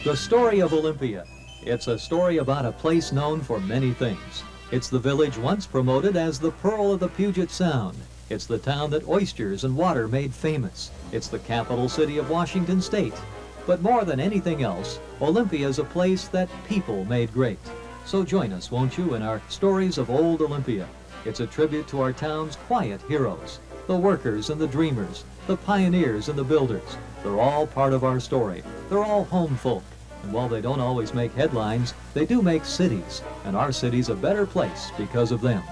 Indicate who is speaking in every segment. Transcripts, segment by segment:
Speaker 1: The story of Olympia. It's a story about a place known for many things. It's the village once promoted as the Pearl of the Puget Sound. It's the town that oysters and water made famous. It's the capital city of Washington State. But more than anything else, Olympia is a place that people made great. So join us, won't you, in our Stories of Old Olympia. It's a tribute to our town's quiet heroes, the workers and the dreamers, the pioneers and the builders. They're all part of our story. They're all home folk. And while they don't always make headlines, they do make cities. And our city's a better place because of them.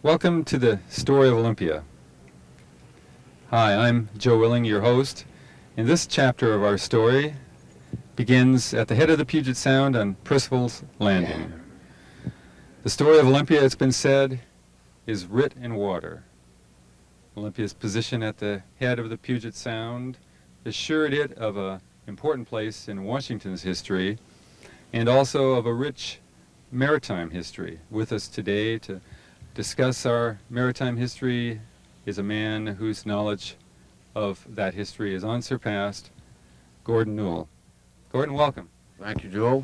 Speaker 2: Welcome to the Story of Olympia. Hi, I'm Joe Willing, your host. And this chapter of our story begins at the head of the Puget Sound on Percival's Landing. The story of Olympia, it's been said, is writ in water. Olympia's position at the head of the Puget Sound assured it of an important place in Washington's history and also of a rich maritime history. With us today to discuss our maritime history is a man whose knowledge of that history is unsurpassed, Gordon Newell. Gordon, welcome.
Speaker 3: Thank you, Joe.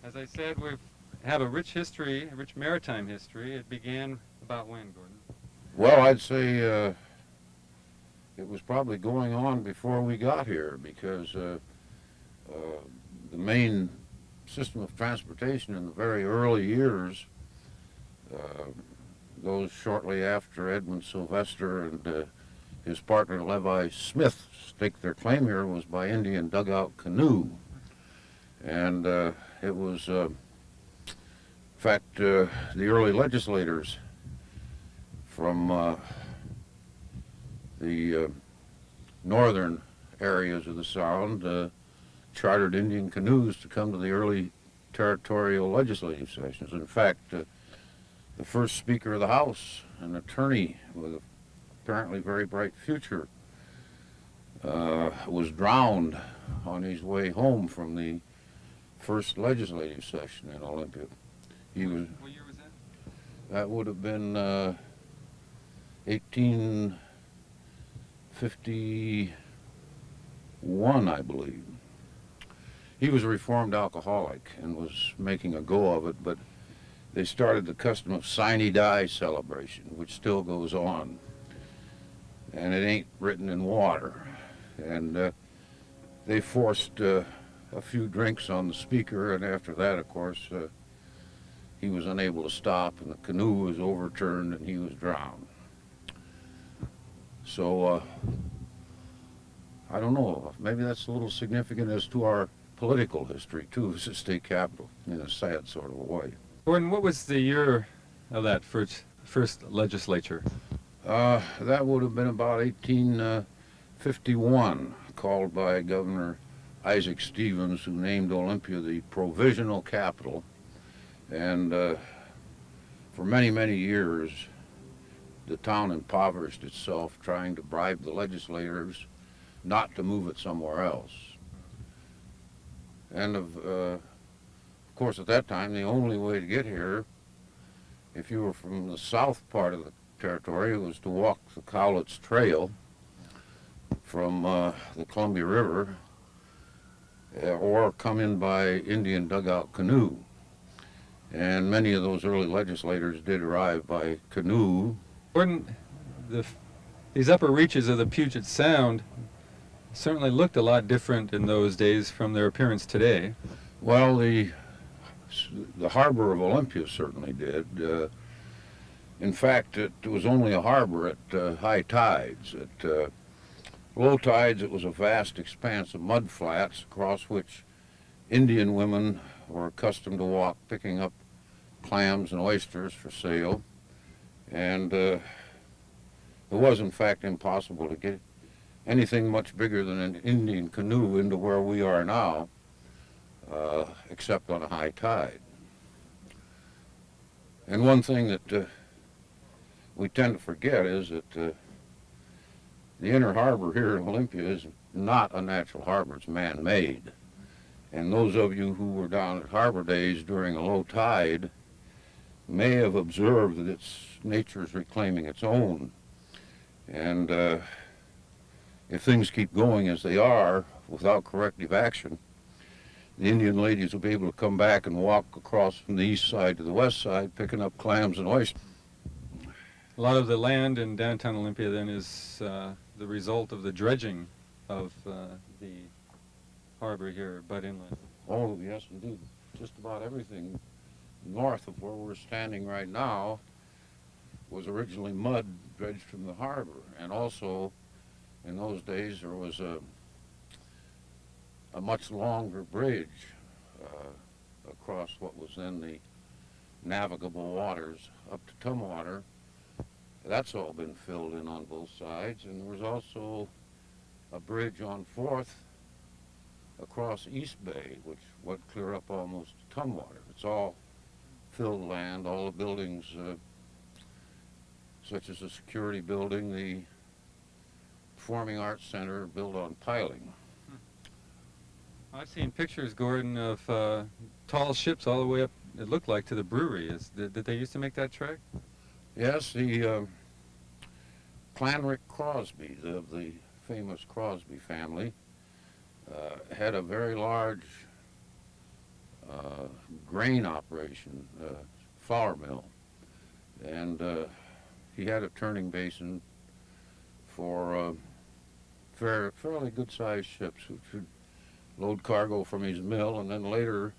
Speaker 2: As I said, we have a rich history, a rich maritime history. It began about when, Gordon?
Speaker 3: Well, I'd say it was probably going on before we got here because the main system of transportation in the very early years, those shortly after Edmund Sylvester and his partner Levi Smith staked their claim here, was by Indian dugout canoe. And it was, in fact, the early legislators from the northern areas of the Sound chartered Indian canoes to come to the early territorial legislative sessions. In fact, the first Speaker of the House, an attorney with a apparently very bright future, was drowned on his way home from the first legislative session in Olympia. He was.
Speaker 2: What year was that?
Speaker 3: That would have been 1851, I believe. He was a reformed alcoholic and was making a go of it, but they started the custom of sine die celebration, which still goes on. And it ain't written in water. And they forced a few drinks on the Speaker, and after that, of course, he was unable to stop, and the canoe was overturned, and he was drowned. So, I don't know, maybe that's a little significant as to our political history, too, as a state capital, in a sad sort of a way.
Speaker 2: Gordon, what was the year of that first legislature?
Speaker 3: That would have been about 1851, called by Governor Isaac Stevens, who named Olympia the provisional capital. And for many, many years, the town impoverished itself trying to bribe the legislators not to move it somewhere else. And of course, at that time, the only way to get here, if you were from the south part of the territory, was to walk the Cowlitz Trail from the Columbia River or come in by Indian dugout canoe. And many of those early legislators did arrive by canoe.
Speaker 2: Gordon, these upper reaches of the Puget Sound certainly looked a lot different in those days from their appearance today.
Speaker 3: Well, the harbor of Olympia certainly did. In fact, it was only a harbor at high tides. At low tides, it was a vast expanse of mud flats across which Indian women were accustomed to walk, picking up clams and oysters for sale. And it was, in fact, impossible to get anything much bigger than an Indian canoe into where we are now, except on a high tide. And one thing that we tend to forget is that the inner harbor here in Olympia is not a natural harbor, it's man-made. And those of you who were down at Harbor Days during a low tide may have observed that its nature is reclaiming its own. And if things keep going as they are without corrective action, the Indian ladies will be able to come back and walk across from the east side to the west side, picking up clams and oysters.
Speaker 2: A lot of the land in downtown Olympia then is the result of the dredging of the harbor here, Butt Inlet.
Speaker 3: Oh, yes, indeed. Just about everything north of where we're standing right now was originally mud dredged from the harbor. And also, in those days, there was a much longer bridge across what was then the navigable waters up to Tumwater. That's all been filled in on both sides. And there was also a bridge on 4th across East Bay, which went clear up almost to Tumwater. It's all filled land, all the buildings, such as the security building, the Performing Arts Center, built on piling.
Speaker 2: I've seen pictures, Gordon, of tall ships all the way up, it looked like, to the brewery. Did they used to make that trek?
Speaker 3: Yes, the Clanrick Crosby, the famous Crosby family, had a very large grain operation, flour mill, and he had a turning basin for fairly good-sized ships which would load cargo from his mill, and then later,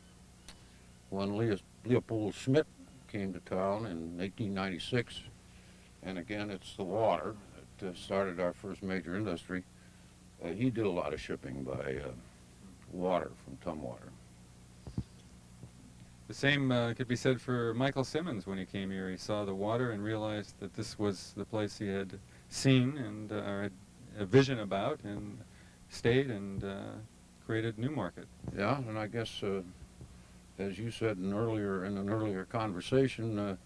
Speaker 3: when Leopold Schmidt came to town in 1896, and again it's the water that started our first major industry, he did a lot of shipping by water from Tumwater.
Speaker 2: The same could be said for Michael Simmons when he came here. He saw the water and realized that this was the place he had seen and had a vision about, and stayed and created Newmarket.
Speaker 3: Yeah, and I guess, as you said in an earlier conversation,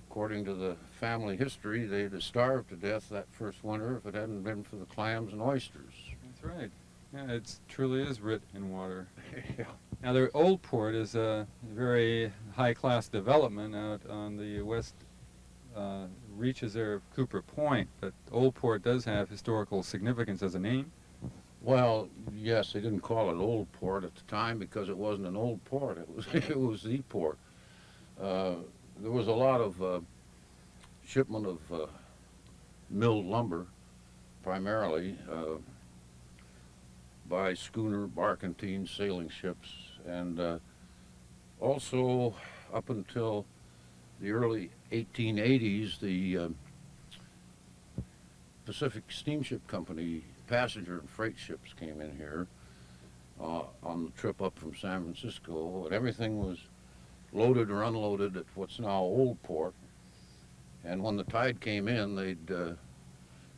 Speaker 3: according to the family history, they'd have starved to death that first winter if it hadn't been for the clams and oysters.
Speaker 2: That's right. Yeah, it truly is writ in water.
Speaker 3: Yeah.
Speaker 2: Now, the Old Port is a very high-class development out on the west reaches there of Cooper Point, but Old Port does have historical significance as a name.
Speaker 3: Well, yes, they didn't call it Old Port at the time because it wasn't an old port. It was the port. There was a lot of shipment of milled lumber, primarily by schooner, barkentine, sailing ships, and also up until the early 1880s, the Pacific Steamship Company passenger and freight ships came in here on the trip up from San Francisco, and everything was loaded or unloaded at what's now Old Port. And when the tide came in, they'd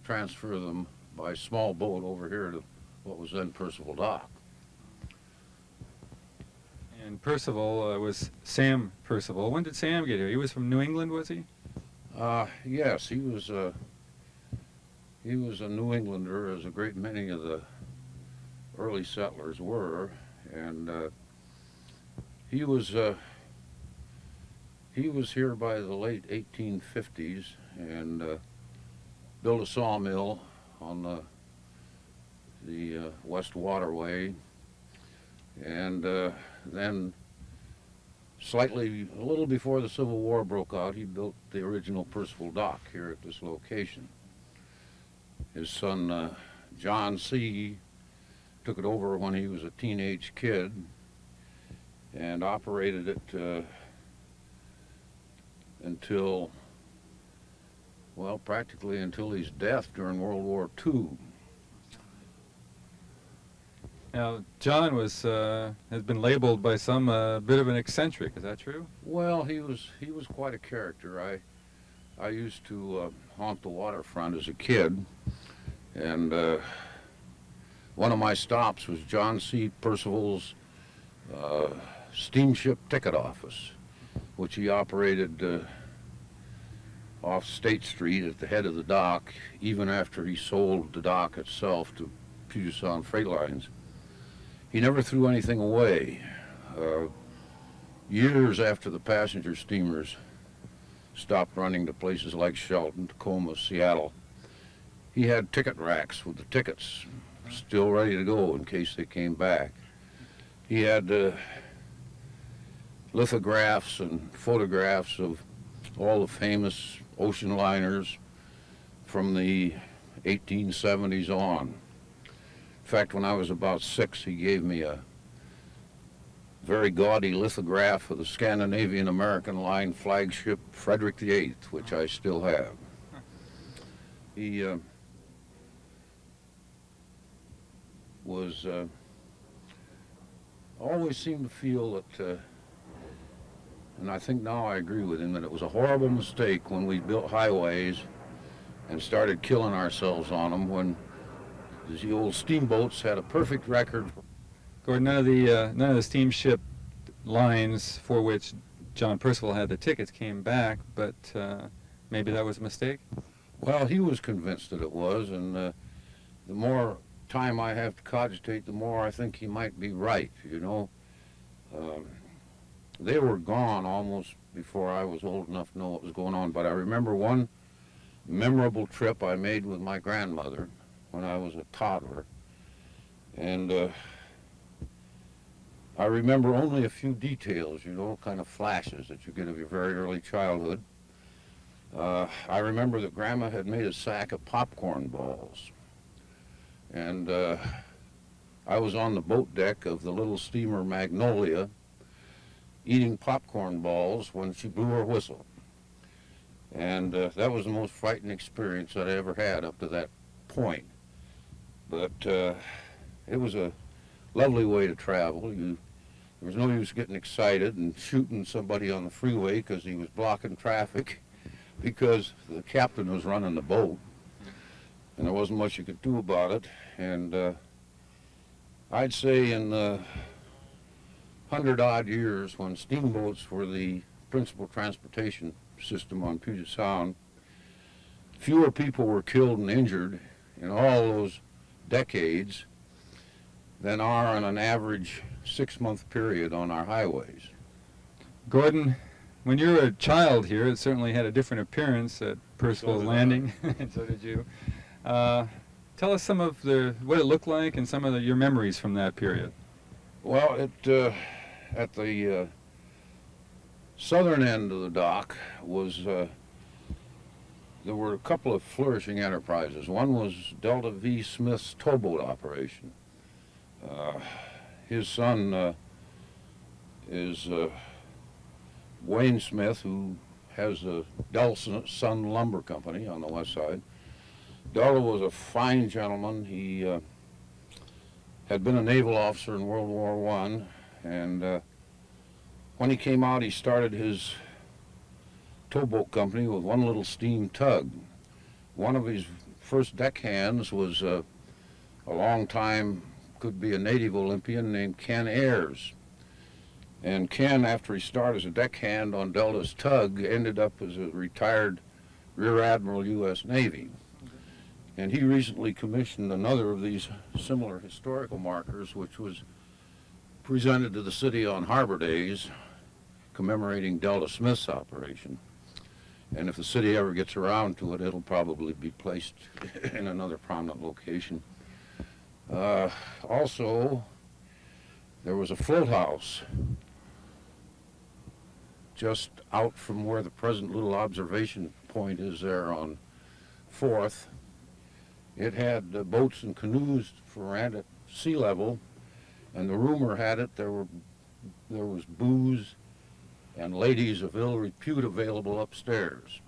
Speaker 3: transfer them by small boat over here to what was then Percival Dock.
Speaker 2: And Percival was Sam Percival. When did Sam get here? He was from New England, was he?
Speaker 3: Yes, he was a New Englander, as a great many of the early settlers were, and he was here by the late 1850s and built a sawmill on the West Waterway, and then a little before the Civil War broke out, he built the original Percival Dock here at this location. His son, John C., took it over when he was a teenage kid and operated it until, well, practically until his death during World War II.
Speaker 2: Now, John has been labeled by some bit of an eccentric. Is that true?
Speaker 3: Well, he was quite a character. I used to haunt the waterfront as a kid, and one of my stops was John C. Percival's steamship ticket office, which he operated off State Street at the head of the dock, even after he sold the dock itself to Puget Sound Freight Lines. He never threw anything away. Years after the passenger steamers stopped running to places like Shelton, Tacoma, Seattle, he had ticket racks with the tickets still ready to go in case they came back. He had lithographs and photographs of all the famous ocean liners from the 1870s on. In fact, when I was about 6, he gave me a very gaudy lithograph of the Scandinavian American line flagship Frederick VIII, which I still have. He always seemed to feel that, and I think now I agree with him, that it was a horrible mistake when we built highways and started killing ourselves on them, when the old steamboats had a perfect record.
Speaker 2: Gordon, none of the steamship lines for which John Percival had the tickets came back, but maybe that was a mistake?
Speaker 3: Well, he was convinced that it was, and the more time I have to cogitate, the more I think he might be right, you know. They were gone almost before I was old enough to know what was going on, but I remember one memorable trip I made with my grandmother when I was a toddler, and I remember only a few details, you know, kind of flashes that you get of your very early childhood. I remember that Grandma had made a sack of popcorn balls, and I was on the boat deck of the little steamer Magnolia eating popcorn balls when she blew her whistle. And that was the most frightening experience that I ever had up to that point. But it was a lovely way to travel. There was no use getting excited and shooting somebody on the freeway because he was blocking traffic, because the captain was running the boat, and there wasn't much you could do about it. And I'd say in the 100-odd years when steamboats were the principal transportation system on Puget Sound, fewer people were killed and injured in all those decades than are in an average 6-month period on our highways.
Speaker 2: Gordon, when you were a child here, it certainly had a different appearance at Percival's Landing, and so did you. Tell us some of what it looked like and some of your memories from that period.
Speaker 3: Well, at the southern end of the dock was, there were a couple of flourishing enterprises. One was Delta V. Smith's towboat operation. His son is Wayne Smith, who has the Delson Lumber Company on the west side. Delta was a fine gentleman. He had been a naval officer in World War I, and when he came out, he started his towboat company with one little steam tug. One of his first deckhands was a long time, could be a native Olympian named Ken Ayers. And Ken, after he started as a deckhand on Delta's tug, ended up as a retired Rear Admiral U.S. Navy. And he recently commissioned another of these similar historical markers, which was presented to the city on Harbor Days, commemorating Delta Smith's operation. And if the city ever gets around to it, it'll probably be placed in another prominent location. Also, there was a float house just out from where the present little observation point is there on 4th. It had boats and canoes for rent at sea level, and the rumor had it there was booze and ladies of ill repute available upstairs.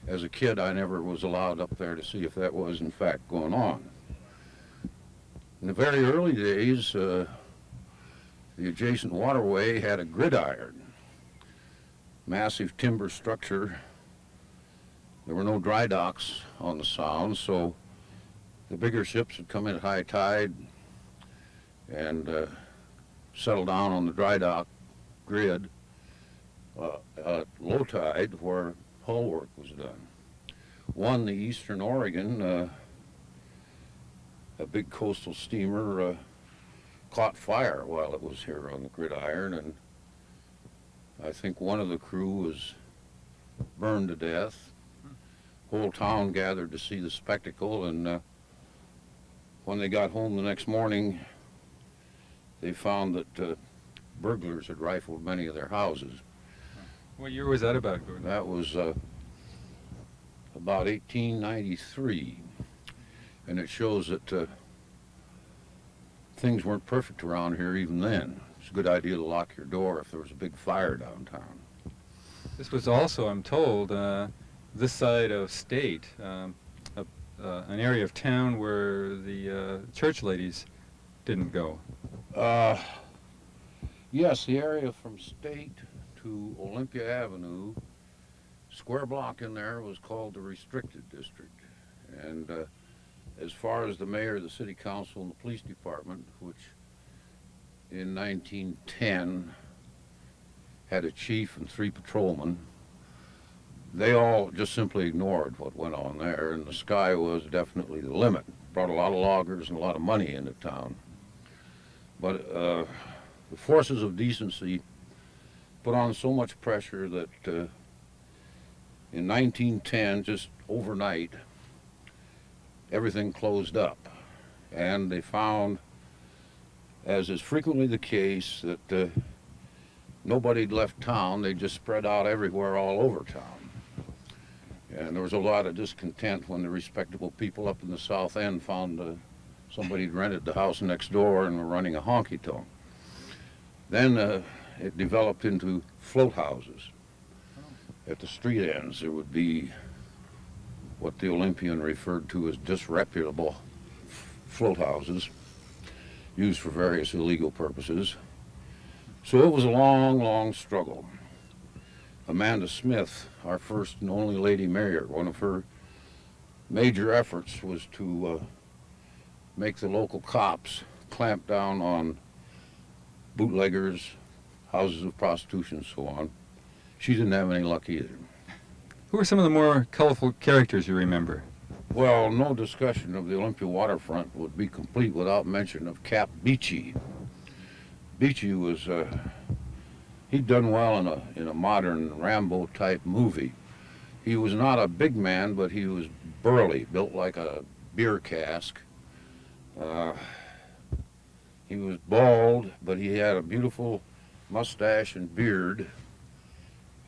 Speaker 3: As a kid, I never was allowed up there to see if that was in fact going on. In the very early days, the adjacent waterway had a gridiron, massive timber structure. There were no dry docks on the Sound, so the bigger ships would come in at high tide and settle down on the dry dock grid at low tide where hull work was done. One, the Eastern Oregon, a big coastal steamer, caught fire while it was here on the gridiron, and I think one of the crew was burned to death. whole town gathered to see the spectacle, and when they got home the next morning, they found that burglars had rifled many of their houses.
Speaker 2: What year was that about, Gordon?
Speaker 3: That was about 1893, and it shows that things weren't perfect around here even then. It's a good idea to lock your door if there was a big fire downtown.
Speaker 2: This was also, I'm told, this side of state, an area of town where the church ladies didn't go.
Speaker 3: Yes, the area from State to Olympia Avenue, square block in there was called the restricted district. And as far as the mayor, the city council, and the police department, which in 1910 had a chief and 3 patrolmen, they all just simply ignored what went on there, and the sky was definitely the limit. Brought a lot of loggers and a lot of money into town. But the forces of decency put on so much pressure that in 1910, just overnight, everything closed up. And they found, as is frequently the case, that nobody had left town. They just spread out everywhere all over town. And there was a lot of discontent when the respectable people up in the South End found somebody had rented the house next door and were running a honky-tonk. Then it developed into float houses. At the street ends, there would be what the Olympian referred to as disreputable float houses used for various illegal purposes. So it was a long, long struggle. Amanda Smith, our first and only lady mayor, one of her major efforts was to make the local cops clamp down on bootleggers, houses of prostitution, and so on. She didn't have any luck either.
Speaker 2: Who are some of the more colorful characters you remember?
Speaker 3: Well, no discussion of the Olympia waterfront would be complete without mention of Cap Beachy. Beachy was, he'd done well in a modern Rambo-type movie. He was not a big man, but he was burly, built like a beer cask. He was bald, but he had a beautiful mustache and beard.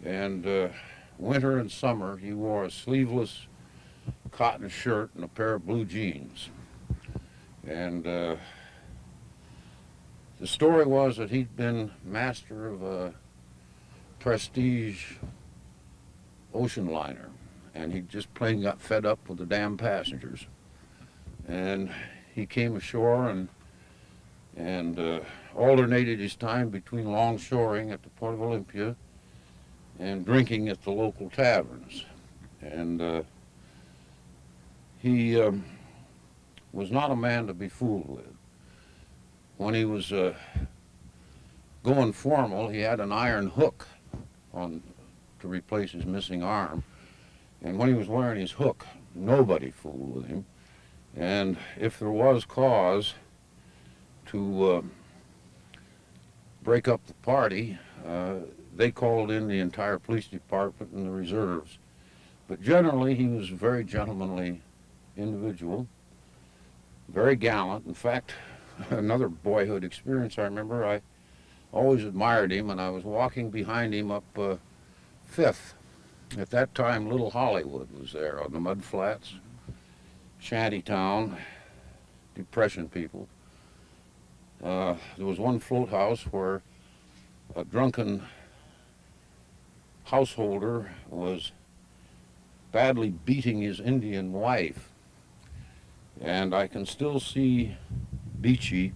Speaker 3: And winter and summer, he wore a sleeveless cotton shirt and a pair of blue jeans. And the story was that he'd been master of a prestige ocean liner, and he just plain got fed up with the damn passengers. And he came ashore and alternated his time between longshoring at the Port of Olympia and drinking at the local taverns. And he was not a man to be fooled with. When he was going formal, he had an iron hook on to replace his missing arm. And when he was wearing his hook, nobody fooled with him. And if there was cause to break up the party, they called in the entire police department and the reserves. But generally, he was a very gentlemanly individual, very gallant. In fact, another boyhood experience I remember, I always admired him, and I was walking behind him up 5th. At that time, Little Hollywood was there on the mud flats, shanty town, Depression people. There was one float house where a drunken householder was badly beating his Indian wife. And I can still see Beachy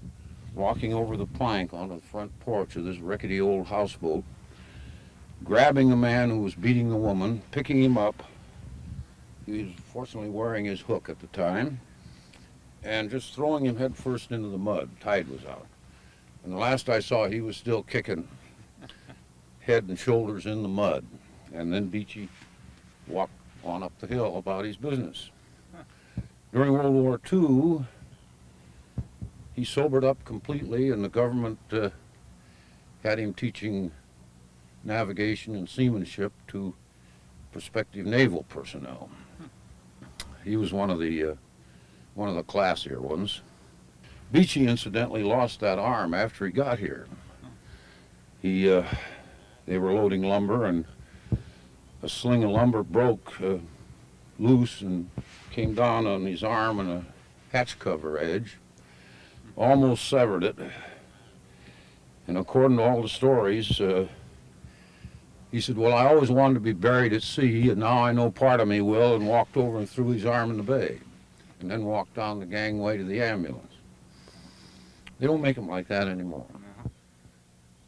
Speaker 3: walking over the plank onto the front porch of this rickety old houseboat, grabbing the man who was beating the woman, picking him up. He was fortunately wearing his hook at the time, and just throwing him head first into the mud. Tide was out. And the last I saw, he was still kicking head and shoulders in the mud. And then Beachy walked on up the hill about his business. During World War II, he sobered up completely, and the government had him teaching navigation and seamanship to prospective naval personnel. he was one of the classier ones. Beachy incidentally lost that arm after he got here. They were loading lumber, and a sling of lumber broke loose and came down on his arm and a hatch cover edge, almost severed it. And according to all the stories, he said, well, I always wanted to be buried at sea, and now I know part of me will, and walked over and threw his arm in the bay, and then walked down the gangway to the ambulance. They don't make them like that anymore.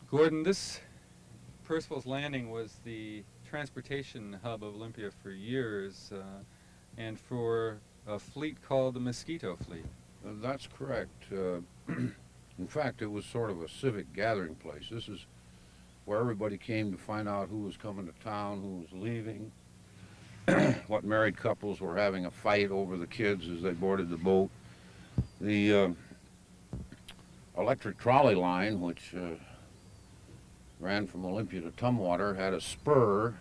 Speaker 2: Gordon, this Percival's Landing was the transportation hub of Olympia for years, and for a fleet called the Mosquito Fleet.
Speaker 3: That's correct. In fact, it was sort of a civic gathering place. This is where everybody came to find out who was coming to town, who was leaving, what married couples were having a fight over the kids as they boarded the boat. The electric trolley line, which ran from Olympia to Tumwater, had a spur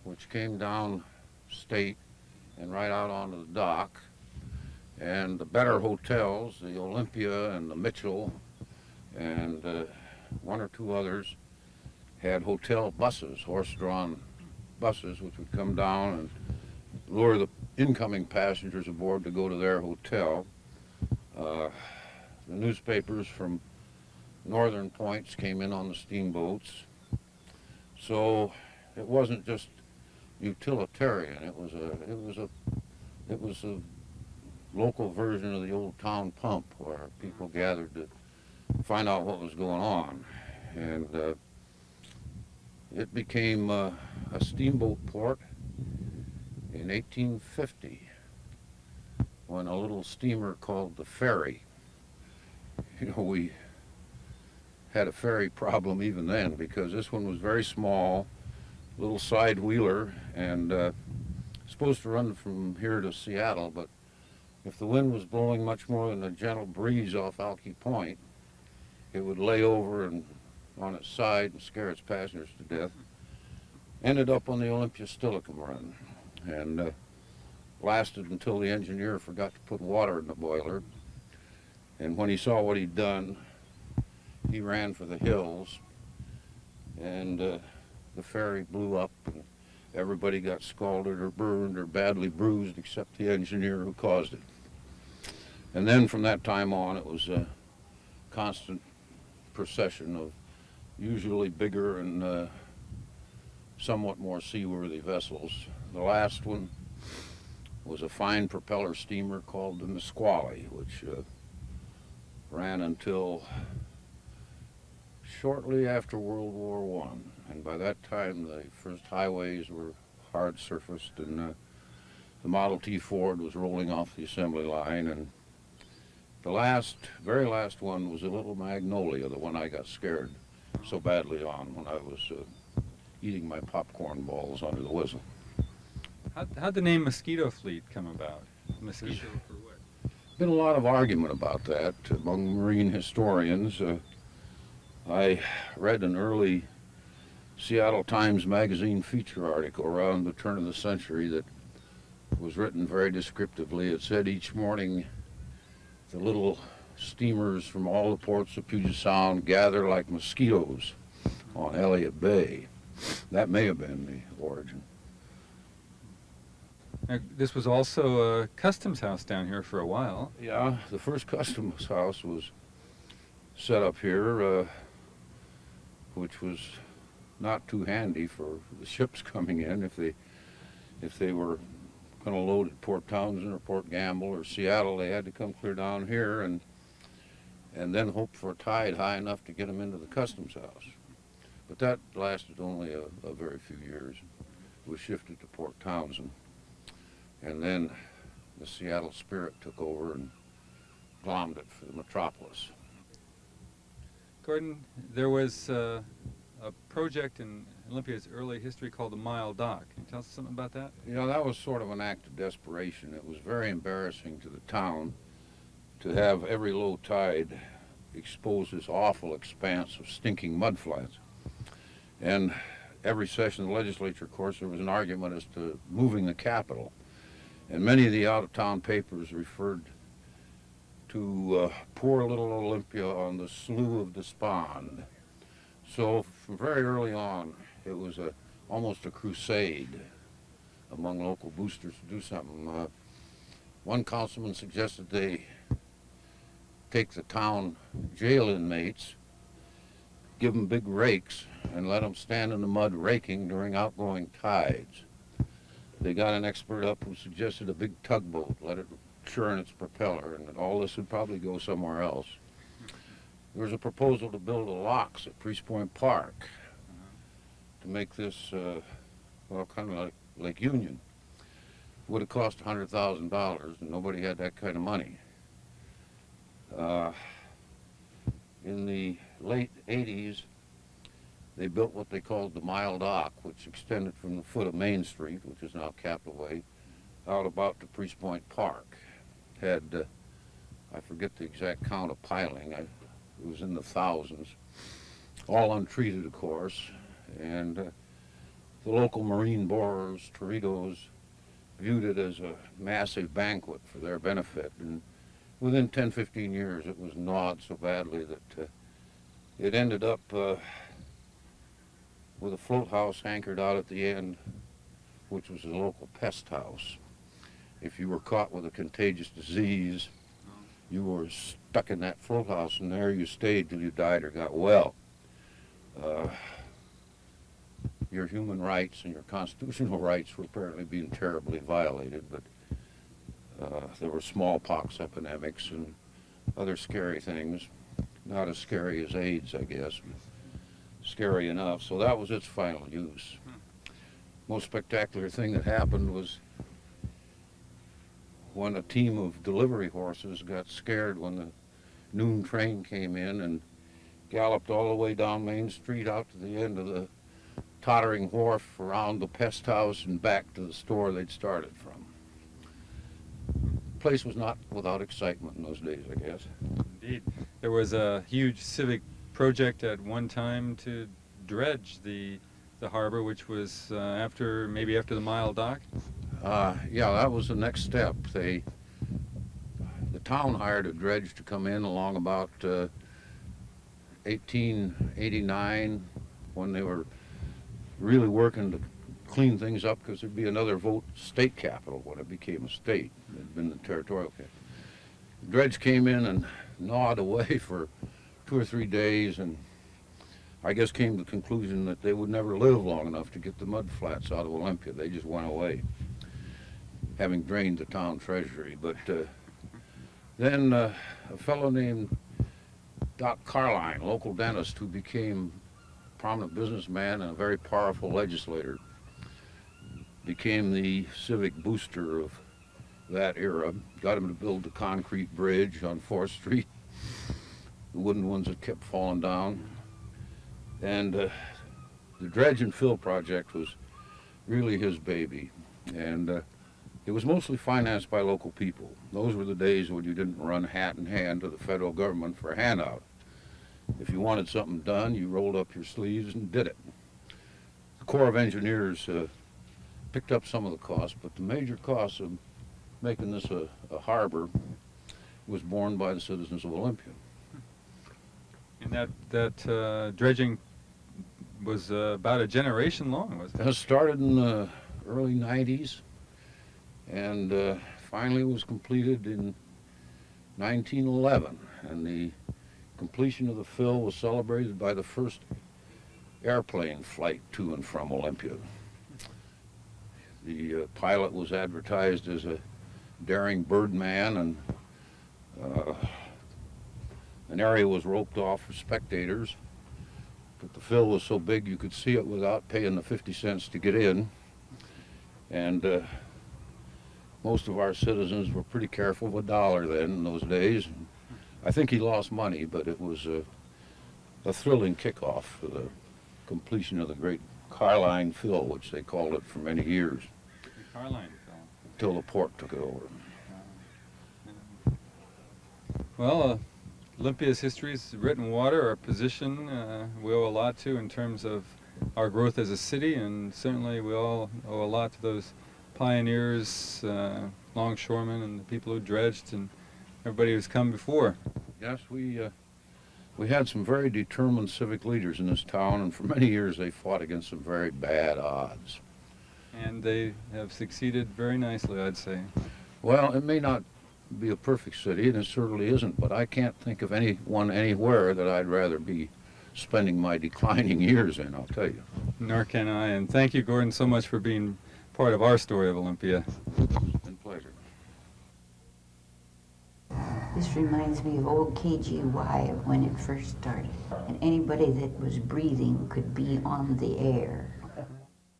Speaker 3: which came down state and right out onto the dock. And the better hotels, the Olympia and the Mitchell and one or two others, had hotel buses, horse-drawn buses, which would come down and lure the incoming passengers aboard to go to their hotel. The newspapers from northern points came in on the steamboats. So it wasn't just utilitarian. It was a local version of the old town pump where people gathered to find out what was going on. And it became a steamboat port in 1850 when a little steamer called the Ferry. You know, we had a ferry problem even then because this one was very small, little side wheeler, and supposed to run from here to Seattle, but if the wind was blowing much more than a gentle breeze off Alki Point, it would lay over and on its side and scare its passengers to death. Ended up on the Olympia Steilacoom run, and lasted until the engineer forgot to put water in the boiler. And when he saw what he'd done, he ran for the hills, and the ferry blew up, and everybody got scalded or burned or badly bruised except the engineer who caused it. And then from that time on, it was a constant procession of usually bigger and somewhat more seaworthy vessels. The last one was a fine propeller steamer called the Nisqually, which ran until shortly after World War I. And by that time, the first highways were hard surfaced, and the Model T Ford was rolling off the assembly line. And the very last one was a little Magnolia, the one I got scared so badly on when I was eating my popcorn balls under the whistle.
Speaker 2: How'd the name Mosquito Fleet come about? Mosquito for what?
Speaker 3: Been a lot of argument about that among marine historians. I read an early Seattle Times Magazine feature article around the turn of the century that was written very descriptively. It said each morning the little steamers from all the ports of Puget Sound gather like mosquitoes on Elliott Bay. That may have been the origin.
Speaker 2: Now, this was also a customs house down here for a while.
Speaker 3: Yeah, the first customs house was set up here, which was not too handy for the ships coming in. If they were going to load at Port Townsend or Port Gamble or Seattle, they had to come clear down here and then hope for a tide high enough to get them into the customs house. But that lasted only a very few years. It was shifted to Port Townsend. And then the Seattle Spirit took over and glommed it for the metropolis.
Speaker 2: Gordon, there was a project in Olympia's early history called the Mile Dock. Can you tell us something about that?
Speaker 3: You know, that was sort of an act of desperation. It was very embarrassing to the town to have every low tide expose this awful expanse of stinking mud flats. And every session of the legislature, of course, there was an argument as to moving the capital. And many of the out-of-town papers referred to poor little Olympia on the Slough of Despond. So from very early on, it was almost a crusade among local boosters to do something. One councilman suggested they take the town jail inmates, give them big rakes, and let them stand in the mud raking during outgoing tides. They got an expert up who suggested a big tugboat, let it churn its propeller, and all this would probably go somewhere else. There was a proposal to build a locks at Priest Point Park to make this, well, kind of like Lake Union. Would have cost $100,000, and nobody had that kind of money. In the late 80s, they built what they called the Mile Dock, which extended from the foot of Main Street, which is now Capitol Way, out about to Priest Point Park. Had, I forget the exact count of piling, it was in the thousands, all untreated, of course, and the local marine borers, Toritos, viewed it as a massive banquet for their benefit, and within 10-15 years it was gnawed so badly that it ended up with a float house anchored out at the end, which was a local pest house. If you were caught with a contagious disease, you were stuck in that float house, and there you stayed till you died or got well. Your human rights and your constitutional rights were apparently being terribly violated, but there were smallpox epidemics and other scary things. Not as scary as AIDS, I guess, but scary enough. So that was its final use. Most spectacular thing that happened was when a team of delivery horses got scared when the noon train came in and galloped all the way down Main Street out to the end of the tottering wharf, around the pest house, and back to the store they'd started from. The place was not without excitement in those days, I guess.
Speaker 2: Indeed. There was a huge civic project at one time to dredge the harbor, which was maybe after the Mile Dock.
Speaker 3: Yeah, that was the next step. The town hired a dredge to come in along about 1889, when they were really working to clean things up, because there'd be another vote state capital when it became a state. It had been the territorial capital. The dredge came in and gnawed away for 2 or 3 days, and I guess came to the conclusion that they would never live long enough to get the mud flats out of Olympia. They just went away, having drained the town treasury. But then a fellow named Doc Carline, local dentist, who became a prominent businessman and a very powerful legislator, became the civic booster of that era. Got him to build the concrete bridge on 4th Street, the wooden ones that kept falling down. And the dredge and fill project was really his baby. And it was mostly financed by local people. Those were the days when you didn't run hat in hand to the federal government for a handout. If you wanted something done, you rolled up your sleeves and did it. The Corps of Engineers picked up some of the costs, but the major cost of making this a harbor was borne by the citizens of Olympia.
Speaker 2: And that dredging was about a generation long, wasn't it?
Speaker 3: It started in the early 90s, and finally was completed in 1911. And the completion of the fill was celebrated by the first airplane flight to and from Olympia. The pilot was advertised as a daring birdman, and an area was roped off for spectators, but the fill was so big you could see it without paying the 50 cents to get in. And most of our citizens were pretty careful of $1 then in those days. I think he lost money, but it was a thrilling kickoff for the completion of the great Carline fill, which they called it for many years.
Speaker 2: The Carline fill.
Speaker 3: Until the port took it over.
Speaker 2: Well, Olympia's history is written water, our position we owe a lot to in terms of our growth as a city, and certainly we all owe a lot to those pioneers, longshoremen, and the people who dredged, and everybody who's come before.
Speaker 3: Yes, we had some very determined civic leaders in this town, and for many years they fought against some very bad odds.
Speaker 2: And they have succeeded very nicely, I'd say.
Speaker 3: Well, it may not be a perfect city, and it certainly isn't, but I can't think of anyone anywhere that I'd rather be spending my declining years in, I'll tell you.
Speaker 2: Nor can I. And thank you, Gordon, so much for being part of our story of Olympia.
Speaker 3: It's been a pleasure.
Speaker 4: This reminds me of old KGY when it first started. And anybody that was breathing could be on the air.